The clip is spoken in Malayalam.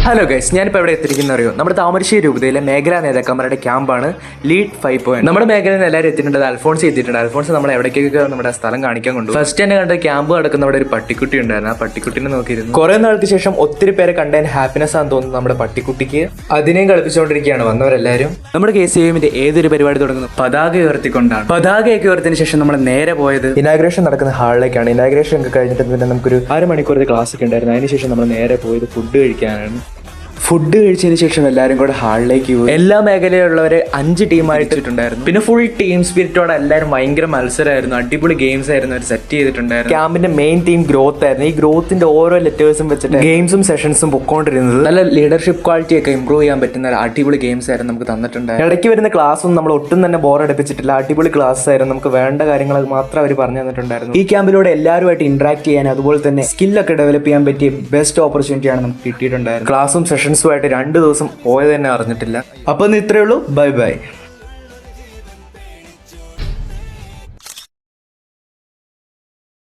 ഹലോ ഗൈസ്, ഞാനിപ്പോൾ എവിടെ എത്തിയിരിക്കുന്ന അറിയോ? നമ്മുടെ താമരശ്ശേരി രൂപതയിലെ മേഖലാ നേതാക്കന്മാരുടെ ക്യാമ്പാണ് ലീഡ് 5 നമ്മുടെ മേഖലയിൽ നിന്ന് എല്ലാവരും എത്തിയിട്ടുണ്ട്. അൽഫോൺസ് എത്തിയിട്ടുണ്ട്. അൽഫോൺസ് നമ്മളെ എവിടേക്കൊക്കെ നമ്മുടെ സ്ഥലം കാണിക്കാൻ കൊണ്ടു. ഫസ്റ്റ് തന്നെ കണ്ട ക്യാമ്പ് നടക്കുന്ന അവിടെ ഒരു പട്ടിക്കുട്ടി ഉണ്ടായിരുന്നു. ആ പട്ടിക്കുട്ടിനെ നോക്കിയിരുന്നു. കുറെ നാൾക്ക് ശേഷം ഒത്തിരി പേരെ കണ്ടതിന് ഹാപ്പിനെസ് ആണെന്ന് തോന്നുന്നു നമ്മുടെ പട്ടിക്കുട്ടിക്ക്. അതിനെയും കളിപ്പിച്ചുകൊണ്ടിരിക്കുകയാണ് വന്നവരെല്ലാവരും. നമ്മുടെ KCMന്റെ ഏതൊരു പരിപാടി തുടങ്ങുന്നു പതാക ഉയർത്തിക്കൊണ്ടാണ്. പതാകയൊക്കെ ഉയർത്തിയതിനു ശേഷം നമ്മൾ നേരെ പോയത് ഇനാഗ്രേഷൻ നടക്കുന്ന ഹാളിലേക്കാണ്. ഇനാഗ്രേഷൻ ഒക്കെ കഴിഞ്ഞിട്ട് പിന്നെ നമുക്കൊരു 1/2 മണിക്കൂർ ക്ലാസ് ഒക്കെ ഉണ്ടായിരുന്നു. അതിനുശേഷം നമ്മൾ നേരെ പോയത് ഫുഡ് കഴിക്കാനാണ്. ഫുഡ് കഴിച്ചതിന് ശേഷം എല്ലാവരും കൂടെ ഹാളിലേക്ക് പോയി. എല്ലാ മേഖലയിലുള്ളവരെ 5 ടീമായിട്ടിട്ടുണ്ടായിരുന്നു. പിന്നെ ഫുൾ ടീം സ്പിരിറ്റോടെ എല്ലാവരും ഭയങ്കര മത്സരമായിരുന്നു. അടിപൊളി ഗെയിംസ് ആയിരുന്നു അവർ സെറ്റ് ചെയ്തിട്ടുണ്ടായിരുന്നു. ക്യാമ്പിന്റെ മെയിൻ തീം ഗ്രോത്ത് ആയിരുന്നു. ഈ ഗ്രോത്തിന്റെ ഓരോ ലെറ്റേഴ്സും വെച്ചിട്ട് ഗെയിംസും സെഷൻസും പൊക്കോണ്ടിരുന്നത്. നല്ല ലീഡർഷിപ്പ് ക്വാളിറ്റി ഒക്കെ ഇമ്പ്രൂവ് ചെയ്യാൻ പറ്റുന്ന അടിപൊളി ഗെയിംസ് ആയിരുന്നു നമുക്ക് തന്നിട്ടുണ്ടായിരുന്നു. ഇടയ്ക്ക് വരുന്ന ക്ലാസ്സും നമ്മൾ ഒട്ടും തന്നെ ബോറടിപ്പിച്ചിട്ടില്ല. അടിപൊളി ക്ലാസ് ആയിരുന്നു. നമുക്ക് വേണ്ട കാര്യങ്ങൾ മാത്രം അവർ പറഞ്ഞു തന്നിട്ടുണ്ടായിരുന്നു. ഈ ക്യാമ്പിലൂടെ എല്ലാവരുമായിട്ട് ഇന്ററാക്ട് ചെയ്യാൻ അതുപോലെ തന്നെ സ്കില്ലൊക്കെ ഡെവലപ്പ് ചെയ്യാൻ പറ്റിയ ബെസ്റ്റ് ഓപ്പർച്യൂണിറ്റിയാണ് നമുക്ക് കിട്ടിയിട്ടുണ്ടായിരുന്നത്. ക്ലാസ്സും സെഷൻസുമായിട്ട് 2 ദിവസം പോയത് തന്നെ അറിഞ്ഞിട്ടില്ല. അപ്പം ഇത്രയേ ഉള്ളൂ. Bye bye.